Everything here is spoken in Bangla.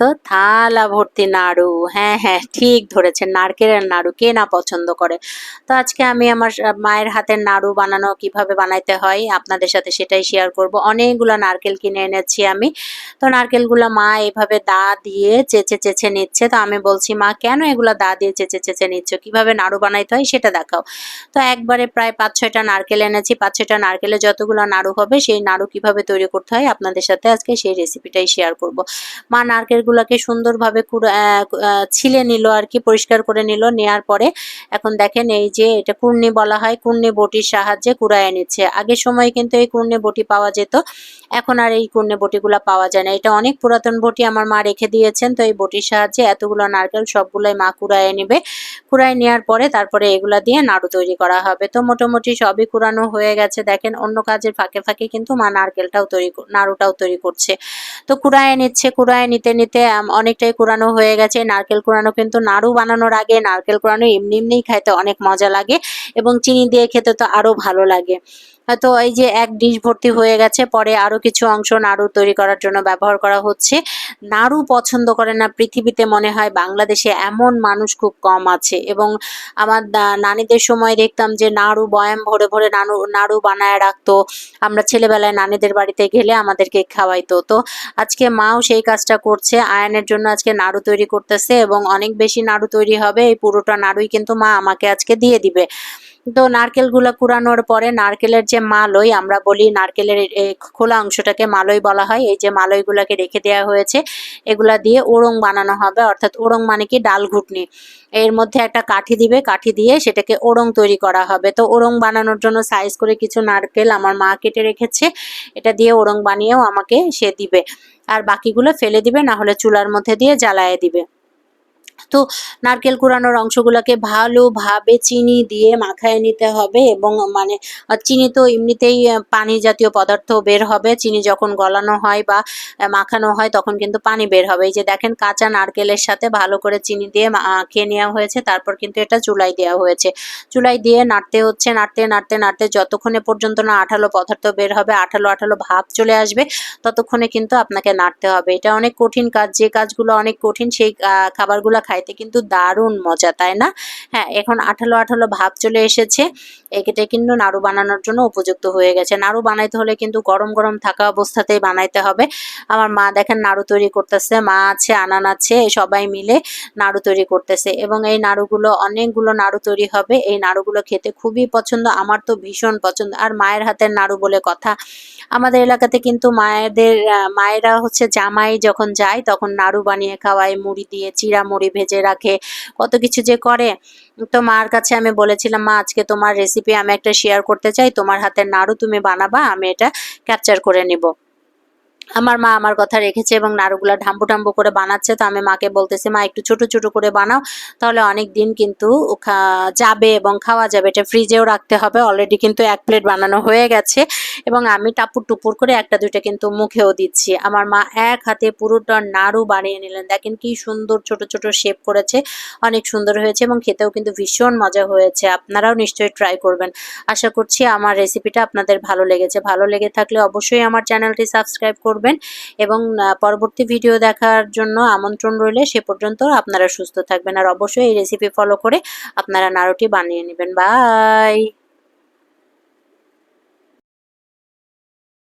তো থালা ভর্তি নাড়ু। হ্যাঁ, হ্যাঁ, ঠিক ধরেছেন। নারকেলের নাড়ু কে না পছন্দ করে। তো আজকে আমি আমার মায়ের হাতের নাড়ু বানানো কিভাবে বানাইতে হয় আপনাদের সাথে সেটাই শেয়ার করব। অনেকগুলা নারকেল কিনে এনেছি আমি। তো নারকেলগুলা মা এভাবে দা দিয়ে চেঁচে নিচ্ছে। তো আমি বলছি, "মা কেন এগুলা দা দিয়ে চেঁচে নিচ্ছ? কিভাবে নাড়ু বানাইতে হয় সেটা দেখাও।" তো একবারে প্রায় ৫-৬ টা নারকেল এনেছি। ৫-৬ টা নারকেলে যতগুলো নাড়ু হবে সেই নাড়ু কিভাবে তৈরি করতে হয় আপনাদের সাথে আজকে সেই রেসিপিটাই শেয়ার করব। মা নারকেলগুলাকে সুন্দরভাবে ছিলে নিল আরকি, পরিষ্কার করে নিল। নেয়ার পরে এখন দেখেন এই যে এটা কুর্নি বলা হয়, কুর্নি বটির সাহায্যে কুড়ায়ে নিচ্ছে। আগের সময় কিন্তু এই কুর্নি বটি পাওয়া যেত। এখন আর এই কুর্নি বটিগুলা পাওয়া যায় না। এটা অনেক পুরাতন বটি আমার মা রেখে দিয়েছেন। তো এই বটির সাহায্যে এতগুলো নারকেল সবগুলাই মা কুড়ায়ে নিবে। কুড়ায় নেওয়ার পরে তারপরে এগুলা দিয়ে নাড়ু তৈরি করা হবে। তো মোটামুটি সবই কুড়ানো হয়ে গেছে। দেখেন অন্য কাজের ফাঁকে কিন্তু মা নাড়ুটাও তৈরি করছে। তো কুড়ায়ে নিচ্ছে, কুড়ায়ে নিতে অনেকটাই কুড়ানো হয়ে গেছে। নারকেল কুড়ানো কিন্তু নাড়ু বানানোর আগে নারকেল কুড়ানো এমনিই খাইতে অনেক মজা লাগে এবং চিনি দিয়ে খেতে তো আরো ভালো লাগে। তো এই যে এক ডিশ ভর্তি হয়ে গেছে। পরে আরো কিছু অংশ নাড়ু তৈরি করার জন্য ব্যবহার করা হচ্ছে। নাড়ু পছন্দ করে না পৃথিবীতে মনে হয় বাংলাদেশে এমন মানুষ খুব কম আছে। এবং আমার নানীদের সময় দেখতাম যে নাড়ু বয়াম ভরে নাড়ু বানায় রাখতো। আমরা ছেলেবেলায় নানীদের বাড়িতে গেলে আমাদেরকে খাওয়াইতো। তো আজকে মাও সেই কাজটা করছে। আয়ানের জন্য আজকে নাড়ু তৈরি করতেছে এবং অনেক বেশি নাড়ু তৈরি হবে। এই পুরোটা নাড়ুই কিন্তু মা আমাকে আজকে দিয়ে দিবে। তো নারকেলগুলা কুড়ানোর পরে নারকেলের যে মালই আমরা বলি, নারকেলের খোলা অংশটাকে মালই বলা হয়। এই যে মালইগুলাকে রেখে দেওয়া হয়েছে, এগুলা দিয়ে ওড়ং বানানো হবে। অর্থাৎ ওড়ং মানে কি ডাল ঘুটনি। এর মধ্যে একটা কাঠি দিবে, কাঠি দিয়ে সেটাকে ওড়ং তৈরি করা হবে। তো ওড়ং বানানোর জন্য সাইজ করে কিছু নারকেল আমার মা কেটে রেখেছে। এটা দিয়ে ওড়ং বানিয়েও আমাকে সে দিবে। আর বাকিগুলো ফেলে দিবে, না হলে চুলার মধ্যে দিয়ে জ্বালায়ে দিবে। তো নারকেল কুড়ানোর অংশগুলোকে ভালোভাবে চিনি দিয়ে মাখায় নিতে হবে এবং মানে চিনি তো এমনিতেই পানি জাতীয় পদার্থ বের হবে। চিনি যখন গলানো হয় বা মাখানো হয় তখন কিন্তু পানি বের হবে। এই যে দেখেন কাঁচা নারকেলের সাথে ভালো করে চিনি দিয়ে মাখিয়ে নেওয়া হয়েছে। তারপর কিন্তু এটা চুলায় দেওয়া হয়েছে। চুলায় দিয়ে নাড়তে হচ্ছে, নাড়তে যতক্ষণে পর্যন্ত না আঠালো পদার্থ বের হবে, আঠালো ভাব চলে আসবে, ততক্ষণে কিন্তু আপনাকে নাড়তে হবে। এটা অনেক কঠিন কাজ। যে কাজগুলো অনেক কঠিন সেই খাবারগুলো খাইতে কিন্তু দারুণ মজা, তাই না? হ্যাঁ, এখন আঠালো ভাব চলে এসেছে। এটা কিন্তু নাড়ু বানানোর জন্য উপযুক্ত হয়ে গেছে। নাড়ু বানাইতে হলে কিন্তু গরম থাকা অবস্থাতেই বানাইতে হবে। আমার মা দেখেন নাড়ু তৈরি করতেছে। মা আছে, আনান আছে, সবাই মিলে নাড়ু তৈরি করতেছে এবং এই নাড়ুগুলো অনেকগুলো নাড়ু তৈরি হবে। এই নাড়ুগুলো খেতে খুবই পছন্দ। আমার তো ভীষণ পছন্দ। আর মায়ের হাতের নাড়ু বলে কথা। আমাদের এলাকাতে কিন্তু মায়েরা হচ্ছে জামাই যখন যায় তখন নাড়ু বানিয়ে খাওয়ায়, মুড়ি দিয়ে, চিড়া মুড়ি ভেজে রাখে, কত কিছু যে করে। তো মার কাছে আমি বলেছিলাম, "মা আজকে তোমার রেসিপি আমি একটা শেয়ার করতে চাই। তোমার হাতের নাড়ু তুমি বানাবা, আমি এটা ক্যাপচার করে নিব।" আমার মা আমার কথা রেখেছে এবং নাড়ুগুলা ঢাম্বু করে বানাচ্ছে। তো আমি মাকে বলতেছি, "মা একটু ছোট করে বানাও। তাহলে অনেকদিন কিন্তু যাবে এবং খাওয়া যাবে। এটা ফ্রিজেও রাখতে হবে।" অলরেডি কিন্তু ১ প্লেট বানানো হয়ে গেছে এবং আমি টাপুর করে ১টা ২টা কিন্তু মুখেও দিচ্ছি। আমার মা এক হাতে পুরোটা নাড়ু বানিয়ে নিলেন। দেখেন কি সুন্দর ছোট শেপ করেছে। অনেক সুন্দর হয়েছে এবং খেতেও কিন্তু ভীষণ মজা হয়েছে। আপনারাও নিশ্চয়ই ট্রাই করবেন। আশা করছি আমার রেসিপিটা আপনাদের ভালো লেগেছে। ভালো লেগে থাকলে অবশ্যই আমার চ্যানেলটি সাবস্ক্রাইব করবেন এবং পরবর্তী ভিডিও দেখার জন্য আমন্ত্রণ রইলে। সে পর্যন্ত আপনারা সুস্থ থাকবেন আর অবশ্যই এই রেসিপি ফলো করে আপনারা নাড়ুটি বানিয়ে নেবেন। বাই।